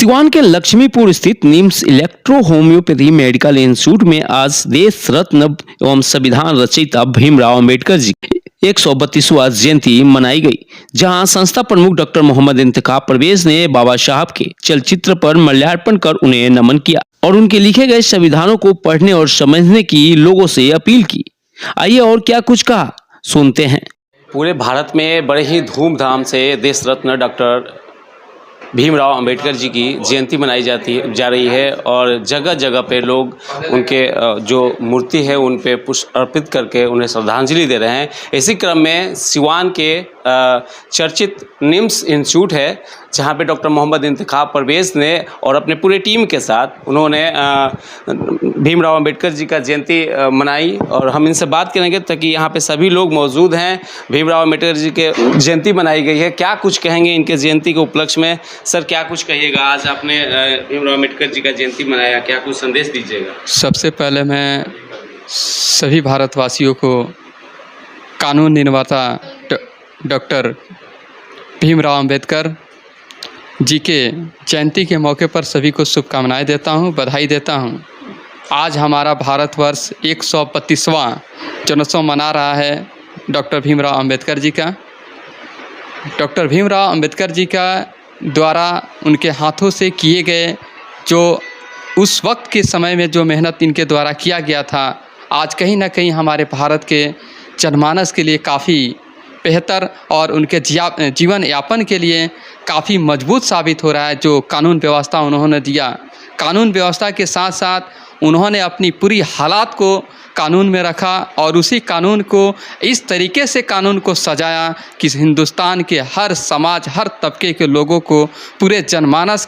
सिवान के लक्ष्मीपुर स्थित NIMS electro homeopathy medical institute में आज देश रत्न एवं संविधान रचयिता भीमराव अंबेडकर जी की 132वां जयंती मनाई गई, जहां संस्था प्रमुख डॉक्टर मोहम्मद इंतखाब परवेज ने बाबा साहब के चलचित्र पर माल्यार्पण कर उन्हें नमन किया और उनके लिखे गए संविधानों को पढ़ने और समझने की लोगों से अपील की। आइए और क्या कुछ कहा, सुनते हैं। पूरे भारत में बड़े ही धूमधाम से देश रत्न डॉक्टर भीमराव अंबेडकर जी की जयंती मनाई जा रही है और जगह जगह पे लोग उनके जो मूर्ति है उन पे पुष्प अर्पित करके उन्हें श्रद्धांजलि दे रहे हैं। इसी क्रम में सिवान के चर्चित निम्स इंस्टीट्यूट है, जहां पे डॉक्टर मोहम्मद इंतखाब परवेज ने और अपने पूरे टीम के साथ उन्होंने भीमराव अंबेडकर जी का जयंती मनाई और हम इनसे बात करेंगे ताकि यहाँ पे सभी लोग मौजूद हैं। भीमराव अंबेडकर जी के जयंती मनाई गई है, क्या कुछ कहेंगे इनके जयंती के उपलक्ष्य में? सर, क्या कुछ कहिएगा? आज आपने भीमराव अंबेडकर जी का जयंती मनाया, क्या कुछ संदेश दीजिएगा? सबसे पहले मैं सभी भारतवासियों को कानून निर्माता डॉक्टर भीमराव अंबेडकर जी के जयंती के मौके पर सभी को शुभकामनाएं देता हूं, बधाई देता हूं। आज हमारा भारतवर्ष 132वां जन्मोत्सव मना रहा है डॉक्टर भीमराव अंबेडकर जी का। डॉक्टर भीमराव अंबेडकर जी का द्वारा उनके हाथों से किए गए जो उस वक्त के समय में जो मेहनत इनके द्वारा किया गया था, आज कहीं ना कहीं हमारे भारत के जनमानस के लिए काफ़ी बेहतर और उनके जीवन यापन के लिए काफ़ी मजबूत साबित हो रहा है। जो कानून व्यवस्था उन्होंने दिया, कानून व्यवस्था के साथ साथ उन्होंने अपनी पूरी हालात को कानून में रखा और उसी कानून को इस तरीके से कानून को सजाया कि हिंदुस्तान के हर समाज, हर तबके के लोगों को पूरे जनमानस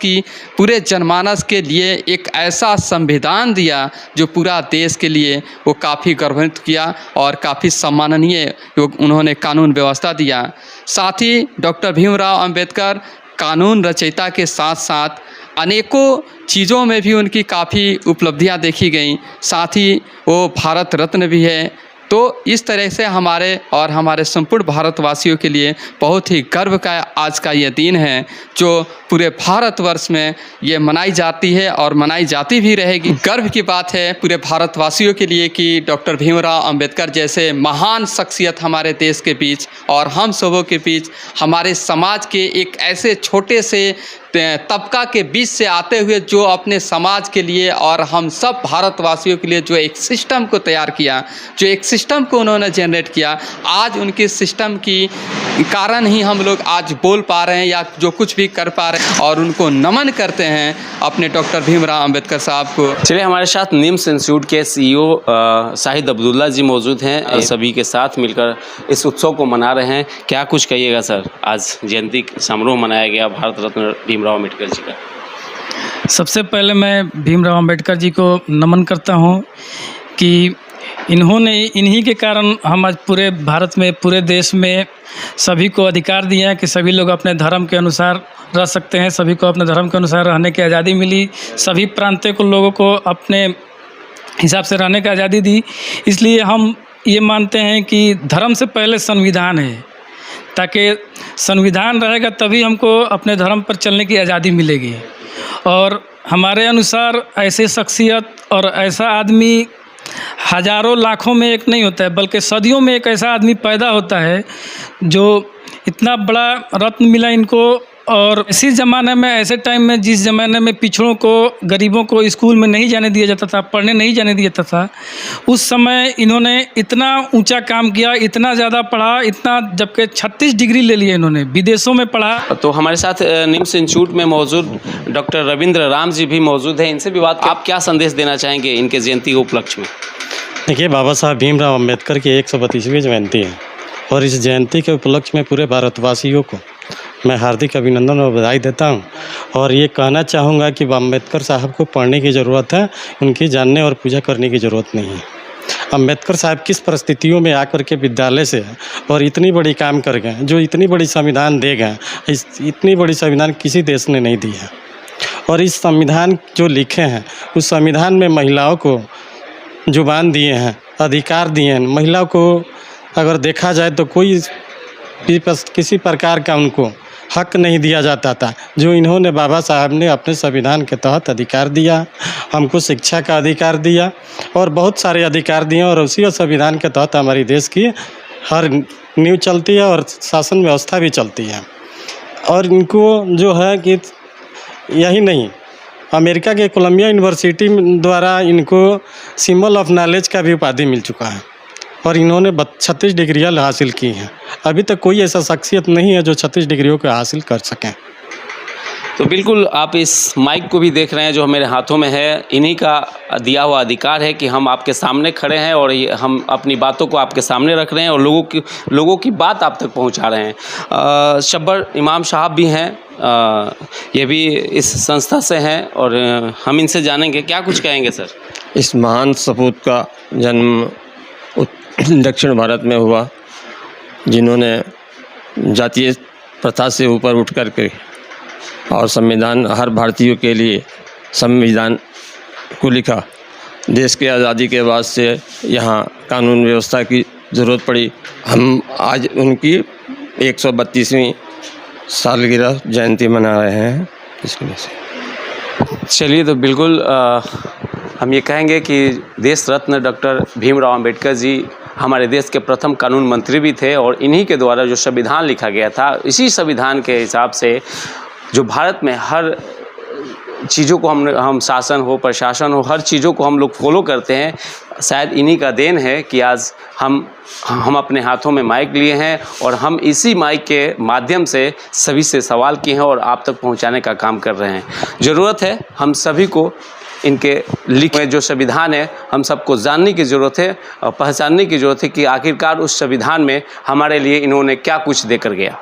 के लिए एक ऐसा संविधान दिया जो पूरा देश के लिए वो काफ़ी गर्वित किया और काफ़ी सम्माननीय उन्होंने कानून व्यवस्था दिया। साथ ही डॉक्टर भीमराव अंबेडकर कानून रचयिता के साथ साथ अनेकों चीज़ों में भी उनकी काफ़ी उपलब्धियां देखी गईं, साथ ही वो भारत रत्न भी है। तो इस तरह से हमारे संपूर्ण भारतवासियों के लिए बहुत ही गर्व का आज का ये दिन है, जो पूरे भारतवर्ष में ये मनाई जाती है और मनाई जाती भी रहेगी। गर्व की बात है पूरे भारतवासियों के लिए कि डॉक्टर भीमराव अंबेडकर जैसे महान शख्सियत हमारे देश के बीच और हम सबों के बीच, हमारे समाज के एक ऐसे छोटे से तबका के बीच से आते हुए जो अपने समाज के लिए और हम सब भारतवासियों के लिए जो एक सिस्टम को तैयार किया, जो एक सिस्टम को उन्होंने जनरेट किया, आज उनके सिस्टम की कारण ही हम लोग आज बोल पा रहे हैं या जो कुछ भी कर पा रहे हैं, और उनको नमन करते हैं अपने डॉक्टर भीमराव अंबेडकर साहब को। चलिए, हमारे साथ निम्स इंस्टीट्यूट के CEO शाहिद अब्दुल्ला जी मौजूद हैं, सभी के साथ मिलकर इस उत्सव को मना रहे हैं। क्या कुछ कहिएगा सर? आज जयंती समारोह मनाया गया भारत रत्न भीमराव अंबेडकर जी का। सबसे पहले मैं भीमराव अंबेडकर जी को नमन करता हूं कि इन्हीं के कारण हम आज पूरे भारत में, पूरे देश में सभी को अधिकार दिया है कि सभी लोग अपने धर्म के अनुसार रह सकते हैं, सभी को अपने धर्म के अनुसार रहने की आज़ादी मिली, सभी प्रांतों को लोगों को अपने हिसाब से रहने की आज़ादी दी। इसलिए हम ये मानते हैं कि धर्म से पहले संविधान है, ताकि संविधान रहेगा तभी हमको अपने धर्म पर चलने की आज़ादी मिलेगी। और हमारे अनुसार ऐसे शख्सियत और ऐसा आदमी हज़ारों लाखों में एक नहीं होता है, बल्कि सदियों में एक ऐसा आदमी पैदा होता है जो इतना बड़ा रत्न मिला इनको। और इसी ज़माने में, ऐसे टाइम में जिस ज़माने में पिछड़ों को, गरीबों को स्कूल में नहीं जाने दिया जाता था, पढ़ने नहीं जाने दिया जाता था, उस समय इन्होंने इतना ऊंचा काम किया, इतना ज़्यादा पढ़ा, इतना, जबकि 36 डिग्री ले लिए इन्होंने, विदेशों में पढ़ा। तो हमारे साथ निम्स इंस्टीट्यूट में मौजूद डॉक्टर रविंद्र राम जी भी मौजूद हैं, इनसे भी बात। आप क्या संदेश देना चाहेंगे इनके जयंती के उपलक्ष्य में? देखिए, बाबा साहब भीमराव अंबेडकर की 132वीं जयंती है और इस जयंती के उपलक्ष्य में पूरे भारतवासियों को मैं हार्दिक अभिनंदन और बधाई देता हूं। और ये कहना चाहूँगा कि अम्बेडकर साहब को पढ़ने की ज़रूरत है, उनकी जानने और पूजा करने की ज़रूरत नहीं है। अम्बेडकर साहब किस परिस्थितियों में आकर के विद्यालय से और इतनी बड़ी काम कर गए, जो इतनी बड़ी संविधान दे गए, इतनी बड़ी संविधान किसी देश ने नहीं दी है। और इस संविधान जो लिखे हैं, उस संविधान में महिलाओं को जुबान दिए हैं, अधिकार दिए हैं। महिलाओं को अगर देखा जाए तो कोई किसी प्रकार का उनको हक नहीं दिया जाता था, जो इन्होंने बाबा साहब ने अपने संविधान के तहत अधिकार दिया। हमको शिक्षा का अधिकार दिया और बहुत सारे अधिकार दिए, और उसी संविधान के तहत हमारी देश की हर नींव चलती है और शासन व्यवस्था भी चलती है। और इनको जो है कि यही नहीं, अमेरिका के कोलंबिया यूनिवर्सिटी द्वारा इनको सिंबल ऑफ नॉलेज का भी उपाधि मिल चुका है, और इन्होंने 36 डिग्रियाँ हासिल की हैं। अभी तक कोई ऐसा शख्सियत नहीं है जो 36 डिग्रियों को हासिल कर सकें। तो बिल्कुल आप इस माइक को भी देख रहे हैं जो मेरे हाथों में है, इन्हीं का दिया हुआ अधिकार है कि हम आपके सामने खड़े हैं और हम अपनी बातों को आपके सामने रख रहे हैं और लोगों की बात आप तक पहुंचा रहे हैं। शब्बर इमाम साहब भी हैं, ये भी इस संस्था से हैं और हम इनसे जानेंगे क्या कुछ कहेंगे सर। इस महान सपूत का जन्म दक्षिण भारत में हुआ, जिन्होंने जातीय प्रथा से ऊपर उठ कर के और संविधान हर भारतीय के लिए संविधान को लिखा। देश की आज़ादी के बाद से यहाँ कानून व्यवस्था की ज़रूरत पड़ी। हम आज उनकी 132वीं सालगिरह जयंती मना रहे हैं इसकी वजह से। चलिए, तो बिल्कुल हम ये कहेंगे कि देश रत्न डॉक्टर भीमराव अंबेडकर जी हमारे देश के प्रथम कानून मंत्री भी थे और इन्हीं के द्वारा जो संविधान लिखा गया था, इसी संविधान के हिसाब से जो भारत में हर चीज़ों को हम शासन हो, प्रशासन हो, हर चीज़ों को हम लोग फॉलो करते हैं। शायद इन्हीं का देन है कि आज हम अपने हाथों में माइक लिए हैं और हम इसी माइक के माध्यम से सभी से सवाल किए हैं और आप तक पहुंचाने का काम कर रहे हैं। ज़रूरत है हम सभी को इनके लिखे जो संविधान है, हम सबको जानने की ज़रूरत है और पहचानने की ज़रूरत है कि आखिरकार उस संविधान में हमारे लिए इन्होंने क्या कुछ देकर गया।